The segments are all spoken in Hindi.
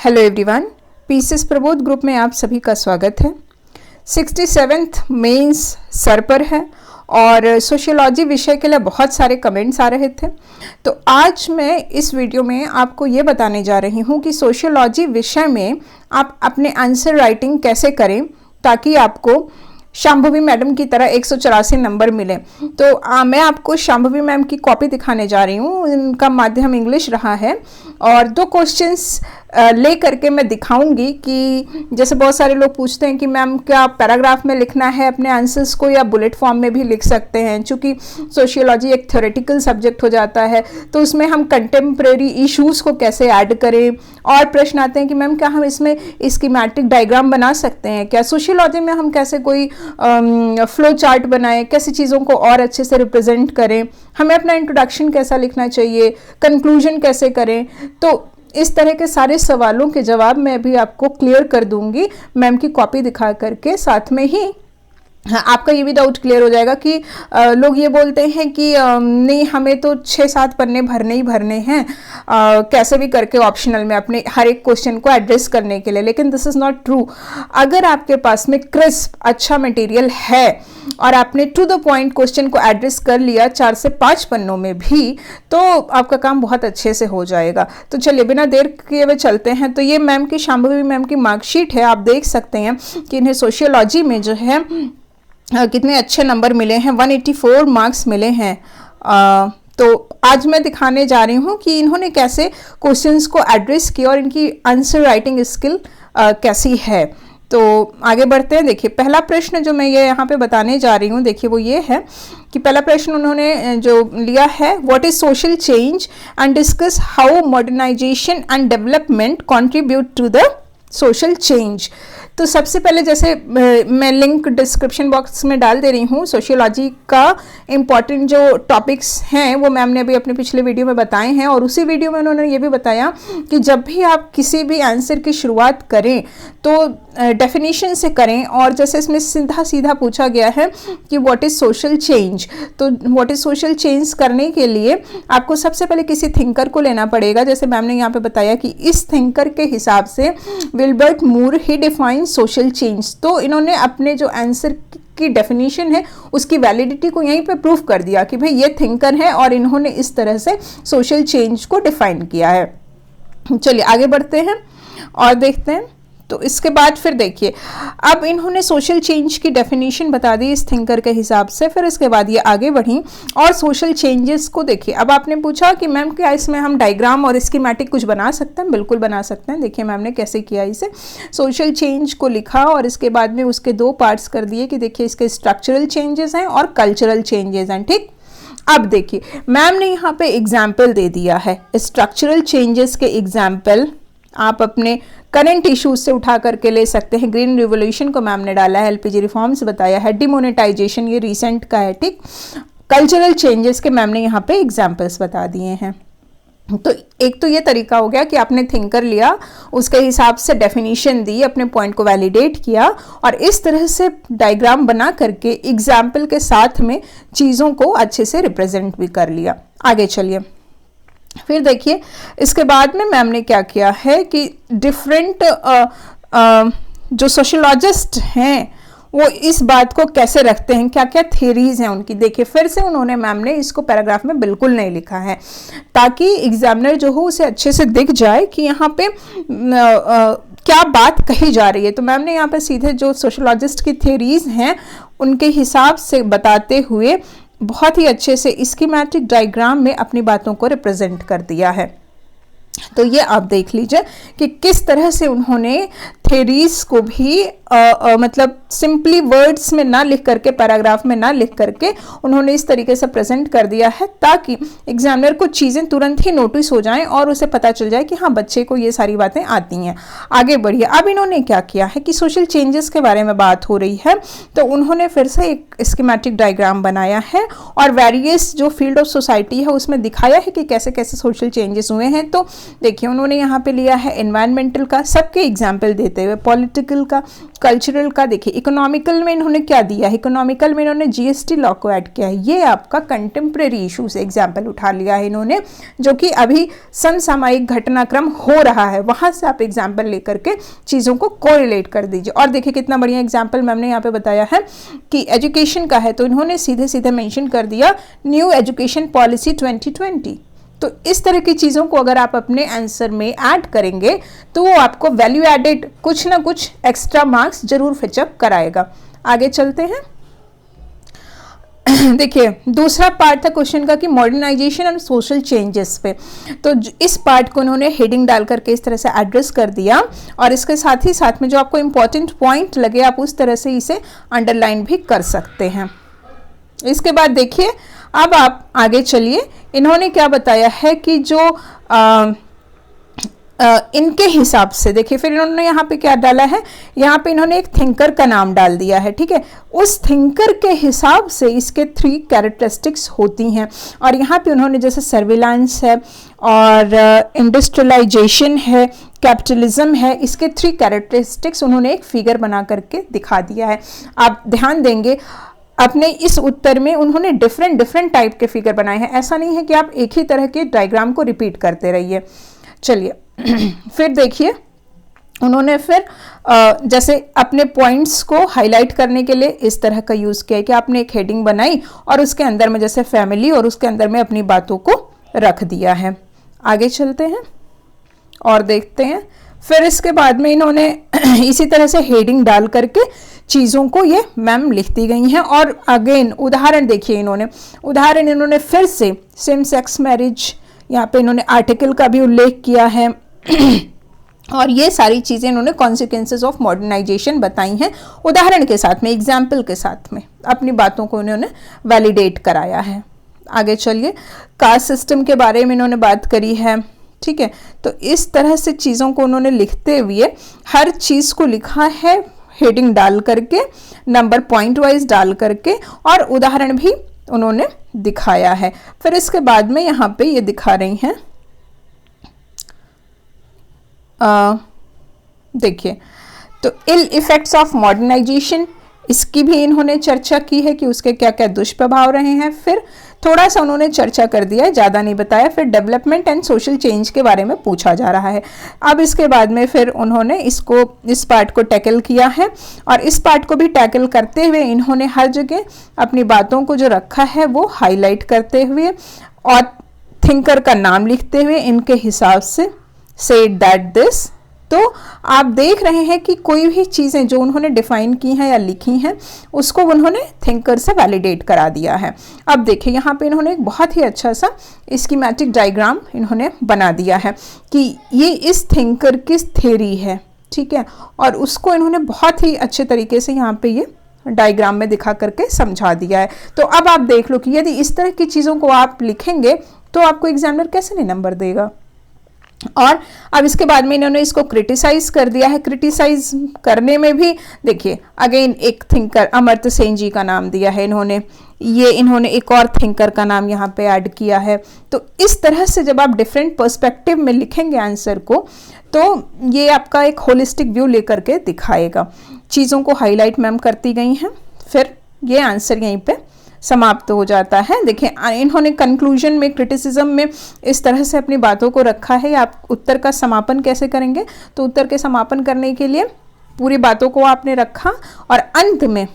Hello everyone, PCS Prabodh group में आप सभी का स्वागत है। 67th मेंस सर पर है और सोशियोलॉजी विषय के लिए बहुत सारे कमेंट्स आ रहे थे। तो आज मैं इस वीडियो में आपको ये बताने जा रही हूँ कि सोशियोलॉजी विषय में आप अपने आंसर राइटिंग कैसे करें ताकि आपको शांभवी मैडम की तरह 184 नंबर मिले। तो मैं आपको शांभवी मैम की कॉपी दिखाने जा रही हूँ। इनका माध्यम इंग्लिश रहा है और 2 क्वेश्चंस ले करके मैं दिखाऊंगी कि जैसे बहुत सारे लोग पूछते हैं कि मैम क्या पैराग्राफ में लिखना है अपने आंसर्स को या बुलेट फॉर्म में भी लिख सकते हैं। चूँकि सोशियोलॉजी एक थ्योरेटिकल सब्जेक्ट हो जाता है तो उसमें हम कंटेम्प्रेरी इश्यूज़ को कैसे ऐड करें, और प्रश्न आते हैं कि मैम क्या हम इसमें स्कीमेटिक डायग्राम बना सकते हैं, क्या सोशियोलॉजी में हम कैसे कोई फ्लो चार्ट बनाएं, कैसी चीज़ों को और अच्छे से रिप्रेजेंट करें, हमें अपना इंट्रोडक्शन कैसा लिखना चाहिए, कंक्लूजन कैसे करें। तो इस तरह के सारे सवालों के जवाब मैं अभी आपको क्लियर कर दूंगी मैम की कॉपी दिखा करके। साथ में ही आपका ये भी डाउट क्लियर हो जाएगा कि लोग ये बोलते हैं कि नहीं हमें तो 6-7 पन्ने भरने ही भरने हैं कैसे भी करके ऑप्शनल में अपने हर एक क्वेश्चन को एड्रेस करने के लिए, लेकिन दिस इज़ नॉट ट्रू। अगर आपके पास में क्रिस्प अच्छा मटेरियल है और आपने टू द पॉइंट क्वेश्चन को एड्रेस कर लिया 4 से 5 पन्नों में भी, तो आपका काम बहुत अच्छे से हो जाएगा। तो चलिए बिना देर किए हुए चलते हैं। तो ये मैम की शांभवी मैम की मार्कशीट है, आप देख सकते हैं कि इन्हें सोशियोलॉजी में जो है कितने अच्छे नंबर मिले हैं, 184 मार्क्स मिले हैं। तो आज मैं दिखाने जा रही हूँ कि इन्होंने कैसे क्वेश्चंस को एड्रेस किया और इनकी आंसर राइटिंग स्किल कैसी है। तो आगे बढ़ते हैं। देखिए पहला प्रश्न जो मैं ये यहाँ पे बताने जा रही हूँ, देखिए वो ये है कि पहला प्रश्न उन्होंने जो लिया है, what is social change and discuss how modernisation and development contribute to the social change. तो सबसे पहले जैसे मैं लिंक डिस्क्रिप्शन बॉक्स में डाल दे रही हूँ, सोशियोलॉजी का इम्पॉर्टेंट जो टॉपिक्स हैं वो मैम ने अभी अपने पिछले वीडियो में बताए हैं, और उसी वीडियो में उन्होंने ये भी बताया कि जब भी आप किसी भी आंसर की शुरुआत करें तो डेफिनेशन से करें। और जैसे इसमें सीधा सीधा पूछा गया है कि व्हाट इज़ सोशल चेंज, तो व्हाट इज़ सोशल चेंज करने के लिए आपको सबसे पहले किसी थिंकर को लेना पड़ेगा। जैसे मैम ने यहाँ पे बताया कि इस थिंकर के हिसाब से विल्बर्ट मूर ही डिफाइन सोशल चेंज। तो इन्होंने अपने जो आंसर की डेफिनेशन है उसकी वैलिडिटी को यहीं पे प्रूफ कर दिया कि भाई ये थिंकर है और इन्होंने इस तरह से सोशल चेंज को डिफाइन किया है। चलिए आगे बढ़ते हैं और देखते हैं। तो इसके बाद फिर देखिए अब इन्होंने सोशल चेंज की डेफिनेशन बता दी इस थिंकर के हिसाब से। फिर इसके बाद ये आगे बढ़ी और सोशल चेंजेस को देखिए। अब आपने पूछा कि मैम क्या इसमें हम डायग्राम और स्कीमेटिक कुछ बना सकते हैं? बिल्कुल बना सकते हैं। देखिए मैम ने कैसे किया इसे, सोशल चेंज को लिखा और इसके बाद में उसके 2 पार्ट्स कर दिए कि देखिए इसके स्ट्रक्चरल चेंजेस हैं और कल्चरल चेंजेस हैं। ठीक, अब देखिए मैम ने यहाँ पे एग्जाम्पल दे दिया है स्ट्रक्चरल चेंजेस के एग्जाम्पल आप अपने करंट इश्यूज से उठा करके ले सकते हैं। ग्रीन रिवोल्यूशन को मैम ने डाला है, एलपीजी रिफॉर्म्स बताया है, डिमोनेटाइजेशन ये रिसेंट का है। ठीक, कल्चरल चेंजेस के मैम ने यहाँ पे एग्जाम्पल्स बता दिए हैं। तो एक तो ये तरीका हो गया कि आपने थिंकर लिया, उसके हिसाब से डेफिनेशन दी, अपने पॉइंट को वैलिडेट किया और इस तरह से डायग्राम बना करके एग्जाम्पल के साथ में चीज़ों को अच्छे से रिप्रेजेंट भी कर लिया। आगे चलिए फिर देखिए इसके बाद में मैम ने क्या किया है कि डिफरेंट जो सोशियोलॉजिस्ट हैं वो इस बात को कैसे रखते हैं, क्या क्या थ्योरीज हैं उनकी। देखिए फिर से उन्होंने मैम ने इसको पैराग्राफ में बिल्कुल नहीं लिखा है ताकि एग्जामिनर जो हो उसे अच्छे से दिख जाए कि यहाँ पे क्या बात कही जा रही है। तो मैम ने यहाँ पे सीधे जो सोशियोलॉजिस्ट की थ्योरीज हैं उनके हिसाब से बताते हुए बहुत ही अच्छे से स्कीमेटिक डायग्राम में अपनी बातों को रिप्रेजेंट कर दिया है। तो ये आप देख लीजिए कि किस तरह से उन्होंने थ्योरीज को भी मतलब सिंपली वर्ड्स में ना लिख करके, पैराग्राफ में ना लिख करके उन्होंने इस तरीके से प्रेजेंट कर दिया है ताकि एग्जामिनर को चीज़ें तुरंत ही नोटिस हो जाएं और उसे पता चल जाए कि हाँ बच्चे को ये सारी बातें आती हैं। आगे बढ़िए, अब इन्होंने क्या किया है कि सोशल चेंजेस के बारे में बात हो रही है तो उन्होंने फिर से एक स्कीमेटिक डायग्राम बनाया है और वेरियस जो फील्ड ऑफ सोसाइटी है उसमें दिखाया है कि कैसे कैसे सोशल चेंजेस हुए हैं। तो देखिए उन्होंने यहाँ पे लिया है एनवायरमेंटल का, सबके एग्जाम्पल देते हुए, पॉलिटिकल का, कल्चरल का। देखिए इकोनॉमिकल में इन्होंने क्या दिया है, इकोनॉमिकल में इन्होंने जीएसटी लॉ को ऐड किया है। ये आपका कंटेम्प्रेरी इशू से एग्जाम्पल उठा लिया है इन्होंने, जो कि अभी समसामयिक घटनाक्रम हो रहा है, वहां से आप एग्जाम्पल लेकर के चीज़ों को कोरिलेट कर दीजिए। और देखिए कितना बढ़िया एग्जाम्पल मैम ने यहाँ पे बताया है कि एजुकेशन का है, तो इन्होंने सीधे सीधे मेंशन कर दिया न्यू एजुकेशन पॉलिसी 2020। तो इस तरह की चीज़ों को अगर आप अपने आंसर में ऐड करेंगे तो वो आपको वैल्यू एडेड कुछ ना कुछ एक्स्ट्रा मार्क्स जरूर फिचअप कराएगा। आगे चलते हैं। देखिए दूसरा पार्ट था क्वेश्चन का कि मॉडर्नाइजेशन एंड सोशल चेंजेस पे, तो इस पार्ट को उन्होंने हेडिंग डाल करके इस तरह से एड्रेस कर दिया, और इसके साथ ही साथ में जो आपको इंपॉर्टेंट पॉइंट लगे आप उस तरह से इसे अंडरलाइन भी कर सकते हैं। इसके बाद देखिए अब आप आगे चलिए, इन्होंने क्या बताया है कि जो इनके हिसाब से, देखिए फिर इन्होंने यहाँ पे क्या डाला है, यहाँ पे इन्होंने एक थिंकर का नाम डाल दिया है, ठीक है। उस थिंकर के हिसाब से इसके 3 कैरेक्टरिस्टिक्स होती हैं, और यहाँ पे उन्होंने जैसे सर्विलांस है और इंडस्ट्रियलाइजेशन है, कैपिटलिज्म है, इसके 3 कैरेक्टरिस्टिक्स उन्होंने एक फिगर बना करके दिखा दिया है। आप ध्यान देंगे अपने इस उत्तर में उन्होंने डिफरेंट टाइप के फिगर बनाए हैं, ऐसा नहीं है कि आप एक ही तरह के डायग्राम को रिपीट करते रहिए। चलिए फिर देखिए उन्होंने फिर जैसे अपने पॉइंट्स को हाईलाइट करने के लिए इस तरह का यूज़ किया है कि आपने एक हेडिंग बनाई और उसके अंदर में जैसे फैमिली और उसके अंदर में अपनी बातों को रख दिया है। आगे चलते हैं और देखते हैं। फिर इसके बाद में इन्होंने इसी तरह से हेडिंग डाल करके चीज़ों को ये मैम लिखती गई हैं। और अगेन उदाहरण देखिए, इन्होंने फिर से सेम सेक्स मैरिज, यहाँ पे इन्होंने आर्टिकल का भी उल्लेख किया है और ये सारी चीज़ें इन्होंने कॉन्सिक्वेंसेस ऑफ मॉडर्नाइजेशन बताई हैं, उदाहरण के साथ में, एग्जाम्पल के साथ में अपनी बातों को इन्होंने वैलिडेट कराया है। आगे चलिए, कास्ट सिस्टम के बारे में इन्होंने बात करी है, ठीक है। तो इस तरह से चीज़ों को उन्होंने लिखते हुए हर चीज़ को लिखा है हेडिंग डाल करके, नंबर पॉइंट वाइज डाल करके, और उदाहरण भी उन्होंने दिखाया है। फिर इसके बाद में यहाँ पे ये दिखा रही हैं, देखिए तो इल इफेक्ट्स ऑफ मॉडर्नाइजेशन, इसकी भी इन्होंने चर्चा की है कि उसके क्या क्या दुष्प्रभाव रहे हैं। फिर थोड़ा सा उन्होंने चर्चा कर दिया है, ज़्यादा नहीं बताया। फिर डेवलपमेंट एंड सोशल चेंज के बारे में पूछा जा रहा है। अब इसके बाद में फिर उन्होंने इस पार्ट को टैकल किया है, और इस पार्ट को भी टैकल करते हुए इन्होंने हर जगह अपनी बातों को जो रखा है वो हाईलाइट करते हुए और थिंकर का नाम लिखते हुए इनके हिसाब से सेड दैट दिस। तो आप देख रहे हैं कि कोई भी चीज़ें जो उन्होंने डिफाइन की हैं या लिखी हैं उसको उन्होंने थिंकर से वैलिडेट करा दिया है। अब देखिए यहाँ पे इन्होंने एक बहुत ही अच्छा सा स्कीमेटिक डायग्राम इन्होंने बना दिया है कि ये इस थिंकर की थ्योरी है, ठीक है, और उसको इन्होंने बहुत ही अच्छे तरीके से यहाँ पे ये डायग्राम में दिखा करके समझा दिया है। तो अब आप देख लो कि यदि इस तरह की चीज़ों को आप लिखेंगे तो आपको एग्जामिनर कैसे नहीं नंबर देगा। और अब इसके बाद में इन्होंने इसको क्रिटिसाइज कर दिया है। क्रिटिसाइज करने में भी देखिए अगेन एक थिंकर अमर्त्य सेन जी का नाम दिया है इन्होंने एक और थिंकर का नाम यहाँ पे ऐड किया है। तो इस तरह से जब आप डिफरेंट पर्सपेक्टिव में लिखेंगे आंसर को तो ये आपका एक होलिस्टिक व्यू लेकर के दिखाएगा। चीज़ों को हाईलाइट मैम करती गई हैं, फिर ये आंसर यहीं पे समाप्त हो जाता है। देखिए इन्होंने कंक्लूजन में क्रिटिसिज्म में इस तरह से अपनी बातों को रखा है। आप उत्तर का समापन कैसे करेंगे, तो उत्तर के समापन करने के लिए पूरी बातों को आपने रखा और अंत में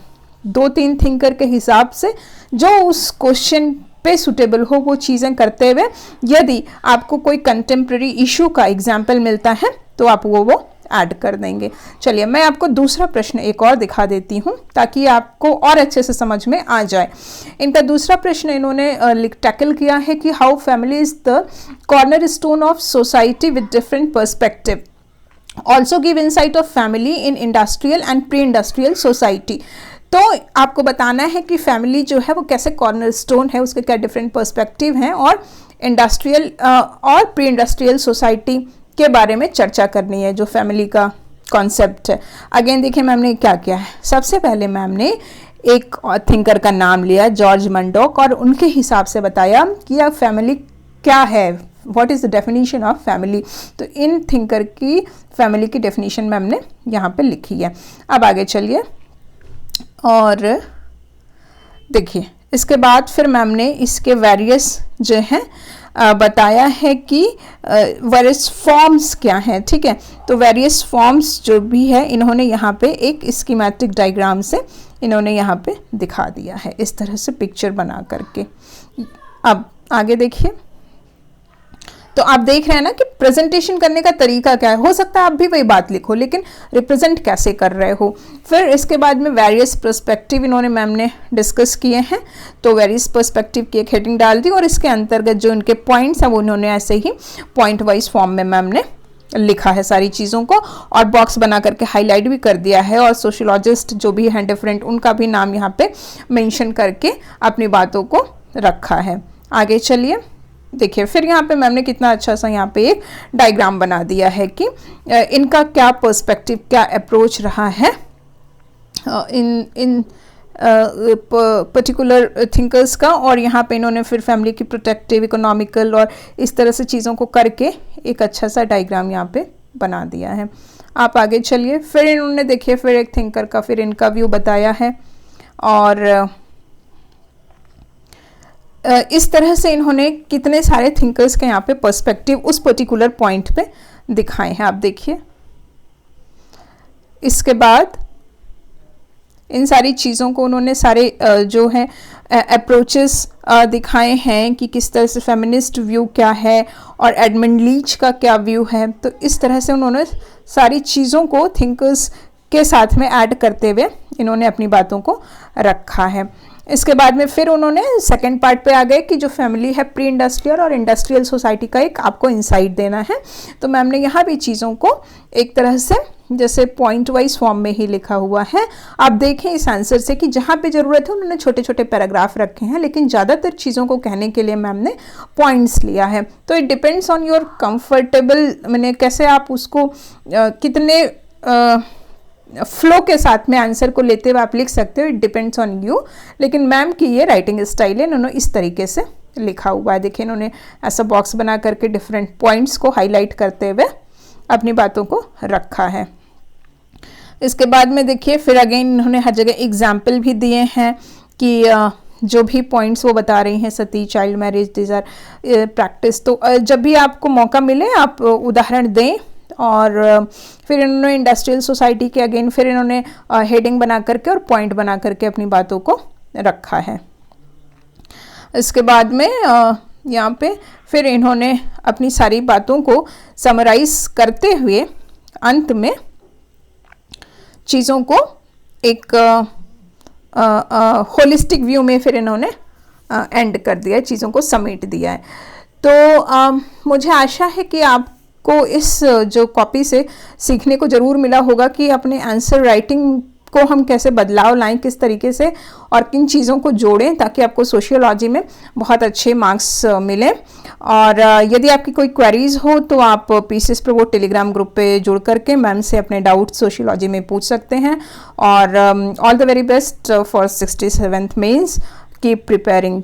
2-3 थिंकर के हिसाब से जो उस क्वेश्चन पे सुटेबल हो वो चीज़ें करते हुए यदि आपको कोई कंटेम्प्रेरी इशू का एग्जाम्पल मिलता है तो आप वो ऐड कर देंगे। चलिए मैं आपको दूसरा प्रश्न एक और दिखा देती हूँ ताकि आपको और अच्छे से समझ में आ जाए। इनका दूसरा प्रश्न इन्होंने टैकल किया है कि how family is the corner stone of society with different perspective, also give insight of family in industrial and pre industrial society. तो आपको बताना है कि फैमिली जो है वो कैसे कॉर्नर स्टोन है, उसके क्या डिफरेंट पर्सपेक्टिव हैं, और इंडस्ट्रियल और प्री इंडस्ट्रियल सोसाइटी के बारे में चर्चा करनी है जो फैमिली का कॉन्सेप्ट है। अगेन देखिए मैम ने क्या किया है, सबसे पहले मैम ने एक थिंकर का नाम लिया जॉर्ज मंडोक और उनके हिसाब से बताया कि यह फैमिली क्या है, what is the definition of family. तो इन थिंकर की फैमिली की डेफिनेशन मैम ने यहाँ पे लिखी है। अब आगे चलिए और देखिए, इसके बाद फिर मैम ने इसके वेरियस जो हैं बताया है कि वेरियस फॉर्म्स क्या हैं, ठीक है। तो वेरियस फॉर्म्स जो भी है इन्होंने यहाँ पे एक स्कीमेटिक डायग्राम से इन्होंने यहाँ पे दिखा दिया है, इस तरह से पिक्चर बना करके। अब आगे देखिए, तो आप देख रहे हैं ना कि प्रेजेंटेशन करने का तरीका क्या है। हो सकता है आप भी वही बात लिखो, लेकिन रिप्रेजेंट कैसे कर रहे हो। फिर इसके बाद में वेरियस पर्सपेक्टिव इन्होंने मैम ने डिस्कस किए हैं। तो वेरियस पर्सपेक्टिव की एक हेडिंग डाल दी और इसके अंतर्गत जो इनके पॉइंट्स हैं वो उन्होंने ऐसे ही पॉइंट वाइज फॉर्म में मैम ने लिखा है सारी चीज़ों को, और बॉक्स बना करके हाईलाइट भी कर दिया है। और सोशियोलॉजिस्ट जो भी हैं डिफरेंट, उनका भी नाम यहाँ पे मेंशन करके अपनी बातों को रखा है। आगे चलिए, देखिए फिर यहाँ पे मैम ने कितना अच्छा सा यहाँ पे एक डायग्राम बना दिया है कि इनका क्या पर्सपेक्टिव, क्या अप्रोच रहा है इन पर्टिकुलर थिंकर्स का। और यहाँ पे इन्होंने फिर फैमिली की प्रोटेक्टिव, इकोनॉमिकल और इस तरह से चीज़ों को करके एक अच्छा सा डायग्राम यहाँ पे बना दिया है। आप आगे चलिए, फिर इन्होंने देखिए फिर एक थिंकर का फिर इनका व्यू बताया है। और इस तरह से इन्होंने कितने सारे थिंकर्स के यहाँ पे पर्सपेक्टिव उस पर्टिकुलर पॉइंट पे दिखाए हैं, आप देखिए। इसके बाद इन सारी चीज़ों को उन्होंने सारे जो है अप्रोचेस दिखाए हैं कि किस तरह से फेमिनिस्ट व्यू क्या है और एडमंड लीच का क्या व्यू है। तो इस तरह से उन्होंने सारी चीज़ों को थिंकर्स के साथ में ऐड करते हुए इन्होंने अपनी बातों को रखा है। इसके बाद में फिर उन्होंने सेकंड पार्ट पे आ गए कि जो फैमिली है प्री इंडस्ट्रियल और इंडस्ट्रियल सोसाइटी का एक आपको इंसाइट देना है। तो मैम ने यहाँ भी चीज़ों को एक तरह से जैसे पॉइंट वाइज फॉर्म में ही लिखा हुआ है। आप देखें इस आंसर से कि जहाँ पे ज़रूरत है उन्होंने छोटे छोटे पैराग्राफ रखे हैं, लेकिन ज़्यादातर चीज़ों को कहने के लिए मैम ने पॉइंट्स लिया है। तो it depends on your comfortable, मैंने कैसे आप उसको कितने फ्लो के साथ में आंसर को लेते हुए आप लिख सकते हो, इट डिपेंड्स ऑन यू। लेकिन मैम की ये राइटिंग स्टाइल है, इन्होंने इस तरीके से लिखा हुआ है। देखिए इन्होंने ऐसा बॉक्स बना करके डिफरेंट पॉइंट्स को हाईलाइट करते हुए अपनी बातों को रखा है। इसके बाद में देखिए फिर अगेन इन्होंने हर जगह एग्जाम्पल भी दिए हैं कि जो भी पॉइंट्स वो बता रही हैं, sati, child marriage, these are practice. तो जब भी आपको मौका मिले आप उदाहरण दें। और फिर इन्होंने इंडस्ट्रियल सोसाइटी के अगेन फिर इन्होंने हेडिंग बना करके और पॉइंट बना करके अपनी बातों को रखा है। इसके बाद में यहाँ पे फिर इन्होंने अपनी सारी बातों को समराइज करते हुए अंत में चीज़ों को एक होलिस्टिक व्यू में फिर इन्होंने एंड कर दिया है, चीज़ों को समेट दिया है। तो मुझे आशा है कि आपको इस जो कॉपी से सीखने को ज़रूर मिला होगा कि अपने आंसर राइटिंग को हम कैसे बदलाव लाएं, किस तरीके से और किन चीज़ों को जोड़ें ताकि आपको सोशियोलॉजी में बहुत अच्छे मार्क्स मिलें। और यदि आपकी कोई क्वेरीज हो तो आप पीसीएस प्रबोध टेलीग्राम ग्रुप पे जुड़ करके मैम से अपने डाउट सोशियोलॉजी में पूछ सकते हैं। और all the very best for 67th mains, keep preparing.